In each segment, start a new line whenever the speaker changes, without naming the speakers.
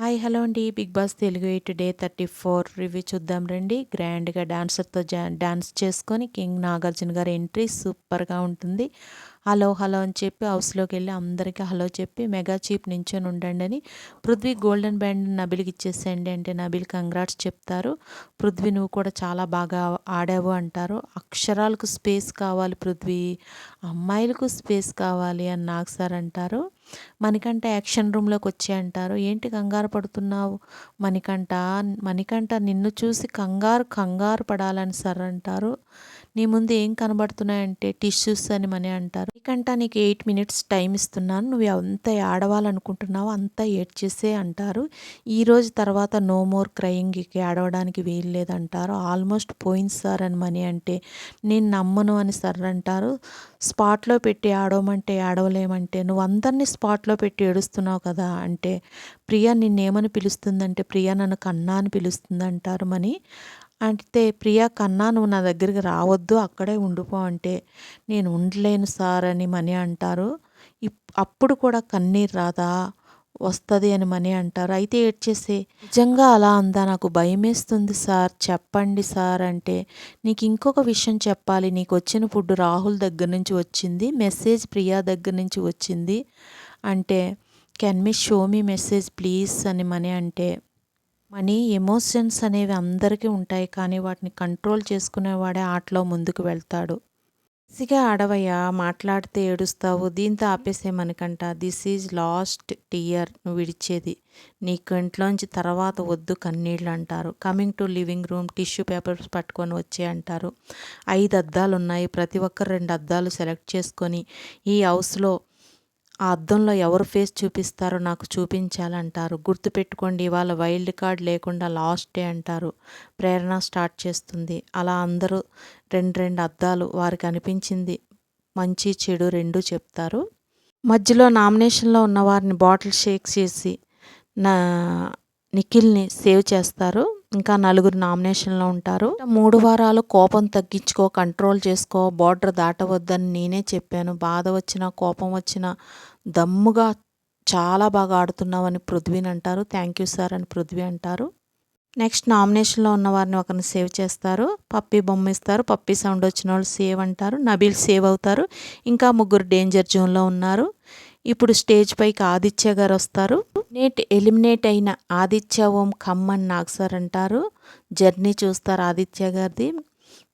Hi hello అండి. Bigg Boss Telugu 8 day 34 review చూద్దాం రండి. గ్రాండ్గా డాన్సర్తో డాన్స్ చేసుకొని కింగ్ నాగార్జున గారి ఎంట్రీ సూపర్గా ఉంటుంది. హలో హలో అని చెప్పి హౌస్లోకి వెళ్ళి అందరికీ హలో చెప్పి మెగా చీఫ్ నించొని ఉండండి అని పృథ్వీ గోల్డెన్ బ్యాండ్ నబిల్కి ఇచ్చేసేయండి అంటే నబిల్ కంగ్రాట్స్ చెప్తారు. పృథ్వీ నువ్వు కూడా చాలా బాగా ఆడావు అంటారు. అక్షరాలకు స్పేస్ కావాలి పృథ్వీ, అమ్మాయిలకు స్పేస్ కావాలి అని నాగ్ సార్ అంటారు. మణికంఠ యాక్షన్ రూమ్లోకి వచ్చి అంటారు, ఏంటి కంగారు పడుతున్నావు మణికంఠ, మణికంఠ నిన్ను చూసి కంగారు కంగారు పడాలని సార్ అంటారు. నీ ముందు ఏం కనబడుతున్నాయంటే టిష్యూస్ అని మని అంటారు. మణికంఠ నీకు 8 minutes టైం ఇస్తున్నాను, నువ్వు ఎంత ఏడవాలనుకుంటున్నావో అంతా ఏడ్చేసే అంటారు. ఈరోజు తర్వాత నో మోర్ క్రయింగ్, ఏడవడానికి వీలు లేదంటారు. ఆల్మోస్ట్ పోయింది సార్ అని మని అంటే నేను నమ్మను అని సార్ అంటారు. స్పాట్లో పెట్టి ఏడవమంటే ఏడవలేమంటే నువ్వు అందరినీ స్పాట్లో పెట్టి ఏడుస్తున్నావు కదా అంటే ప్రియా నిన్నేమని పిలుస్తుందంటే ప్రియా నన్ను కన్నా అని పిలుస్తుంది అంటారు మని. అంటే ప్రియా కన్నా నువ్వు నా దగ్గరికి రావద్దు అక్కడే ఉండిపో అంటే నేను ఉండలేను సార్ అని మని అంటారు. అప్పుడు కూడా కన్నీరు రాదా, వస్తుంది అని మని అంటారు. అయితే ఏడ్చేసే నిజంగా అలా అందా, నాకు భయమేస్తుంది సార్ చెప్పండి సార్ అంటే నీకు ఇంకొక విషయం చెప్పాలి, నీకు వచ్చిన ఫుడ్ రాహుల్ దగ్గర నుంచి వచ్చింది, మెసేజ్ ప్రియా దగ్గర నుంచి వచ్చింది అంటే can me show me message please అని మని అంటే మనీ ఎమోషన్స్ అనేవి అందరికీ ఉంటాయి కానీ వాటిని కంట్రోల్ చేసుకునేవాడే ఆటలో ముందుకు వెళ్తాడు. ఈజీగా ఆడవయ్యా, మాట్లాడితే ఏడుస్తావు, దీంతో ఆపేసేమనకంట. దిస్ ఈజ్ లాస్ట్ టియర్, నువ్వు విడిచేది నీ కంట్లోంచి తర్వాత వద్దు కన్నీళ్ళు అంటారు. Coming to living room, tissue papers పట్టుకొని వచ్చే అంటారు. 5 అద్దాలు ఉన్నాయి, ప్రతి ఒక్కరు 2 అద్దాలు సెలెక్ట్ చేసుకొని ఈ హౌస్లో ఆ అద్దంలో ఎవరు ఫేస్ చూపిస్తారో నాకు చూపించాలంటారు. గుర్తుపెట్టుకోండి ఇవాళ వైల్డ్ కార్డ్ లేకుండా లాస్ట్ డే అంటారు. ప్రేరణ స్టార్ట్ చేస్తుంది. అలా అందరూ 2 అద్దాలు వారికి అనిపించింది మంచి చెడు రెండూ చెప్తారు. మధ్యలో నామినేషన్లో ఉన్న వారిని బాటిల్ షేక్ చేసి నా నిఖిల్ని సేవ్ చేస్తారు. ఇంకా 4 నామినేషన్లో ఉంటారు. 3 వారాలు కోపం తగ్గించుకో, కంట్రోల్ చేసుకో, బార్డర్ దాటవద్దని నేనే చెప్పాను, బాధ వచ్చినా కోపం వచ్చినా దమ్ముగా చాలా బాగా ఆడుతున్నావని పృథ్వీని అంటారు. థ్యాంక్ యూ సార్ అని పృథ్వీ అంటారు. నెక్స్ట్ నామినేషన్లో ఉన్న వారిని ఒకరిని సేవ్ చేస్తారు. పప్పీ బొమ్మ ఇస్తారు. పప్పీ సౌండ్ వచ్చిన వాళ్ళు సేవ్ అంటారు. నబీల్ సేవ్ అవుతారు. ఇంకా 3 డేంజర్ జోన్లో ఉన్నారు. ఇప్పుడు స్టేజ్ పైకి ఆదిత్య గారు వస్తారు. ఎలిమినేట్ అయిన ఆదిత్య ఓం ఖమ్మన్ నాగ్ సార్ అంటారు. జర్నీ చూస్తారు ఆదిత్య గారిది.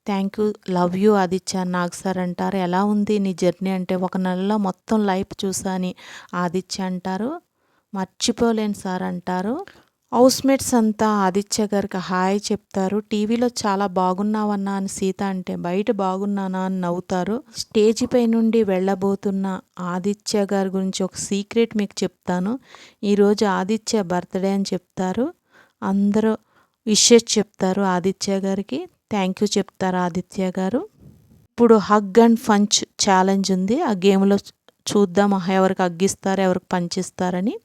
Thank you, love you Aditya Nag sir అంటారు. ఎలా ఉంది నీ జర్నీ అంటే 1 నెలలో మొత్తం లైఫ్ చూసాని ఆదిత్య అంటారు. మర్చిపోలేను సార్ అంటారు. హౌస్మేట్స్ అంతా ఆదిత్య గారికి హాయ్ చెప్తారు. టీవీలో చాలా బాగున్నావన్నా అని సీత అంటే బయట బాగున్నానా అని నవ్వుతారు. స్టేజీ పై నుండి వెళ్ళబోతున్న ఆదిత్య గారి గురించి ఒక సీక్రెట్ మీకు చెప్తాను. ఈరోజు ఆదిత్య బర్త్డే అని చెప్తారు. అందరూ విషెస్ చెప్తారు ఆదిత్య గారికి. థ్యాంక్ యూ చెప్తారు ఆదిత్య గారు. ఇప్పుడు హగ్ అండ్ పంచ్ ఛాలెంజ్ ఉంది. ఆ గేమ్లో చూద్దాం ఎవరికి హగ్గిస్తారు ఎవరికి పంచ్ ఇస్తారని.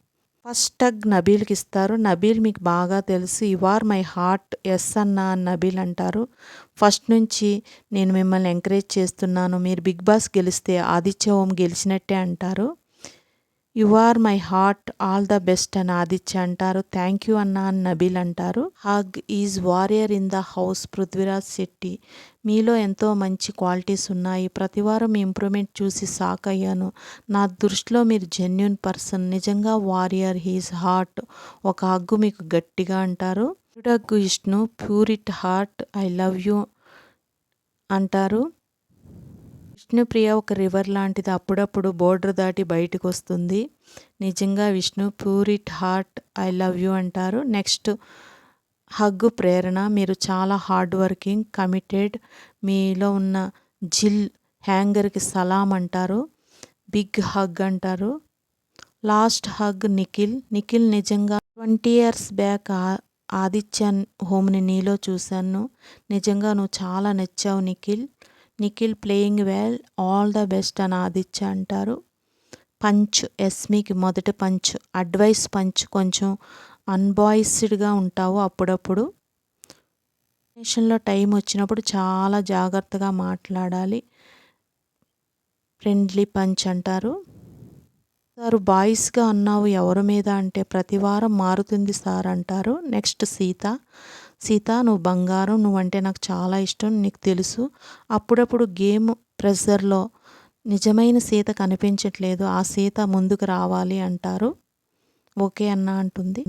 ఫస్ట్ హగ్ నబీల్కి ఇస్తారు. నబీల్ మీకు బాగా తెలుసు, you are my heart, yes అన్నా అని నబీల్ అంటారు. ఫస్ట్ నుంచి నేను మిమ్మల్ని ఎంకరేజ్ చేస్తున్నాను, మీరు బిగ్ బాస్ గెలిస్తే ఆదిత్య ఓం గెలిచినట్టే అంటారు. You are my heart, all the best అని ఆదిత్య అంటారు. థ్యాంక్ యూ అన్నా అని నబీల్ అంటారు. Hug is warrior in the house, Prithviraj Shetty. మీలో ఎంతో మంచి క్వాలిటీస్ ఉన్నాయి, ప్రతివారం మీ ఇంప్రూవ్మెంట్ చూసి షాక్ అయ్యాను. నా దృష్టిలో మీరు జెన్యున్ పర్సన్, నిజంగా వారియర్, హీస్ హార్ట్. ఒక హగ్గు మీకు గట్టిగా అంటారు. Hug Vishnu, pure it heart, I love you అంటారు. విష్ణుప్రియ ఒక రివర్ లాంటిది, అప్పుడప్పుడు బోర్డర్ దాటి బయటకు వస్తుంది. నిజంగా Vishnu, pure it heart, I love you అంటారు. నెక్స్ట్ హగ్గు ప్రేరణ, మీరు చాలా హార్డ్ వర్కింగ్, కమిటెడ్, మీలో ఉన్న జిల్ హ్యాంగర్కి సలాం అంటారు. బిగ్ హగ్ అంటారు. Last hug Nikhil. నిఖిల్ నిజంగా 20 years బ్యాక్ ఆదిత్య హోమ్ని నీలో చూశాను, నిజంగా నువ్వు చాలా నచ్చావు Nikhil. Nikhil playing well, all the best అని ఆదిత్య అంటారు. పంచ్, ఎస్మికి మొదటి పంచ్, అడ్వైస్ పంచ్, కొంచెం అన్బాయిస్డ్గా ఉంటావు అప్పుడప్పుడు. నేషన్లో టైం వచ్చినప్పుడు చాలా జాగ్రత్తగా మాట్లాడాలి. ఫ్రెండ్లీ పంచ్ అంటారు. సారు బాయ్స్‌గా అన్నావు ఎవరి మీద అంటే ప్రతి వారం మారుతుంది సార్ అంటారు. నెక్స్ట్ సీత. సీత నువ్వు బంగారం, నువ్వంటే నాకు చాలా ఇష్టం నీకు తెలుసు. అప్పుడప్పుడు గేమ్ ప్రెషర్‌లో నిజమైన సీత కనిపించట్లేదు. ఆ సీత ముందుకు రావాలి అంటారు. ఓకే అన్న అంటుంది.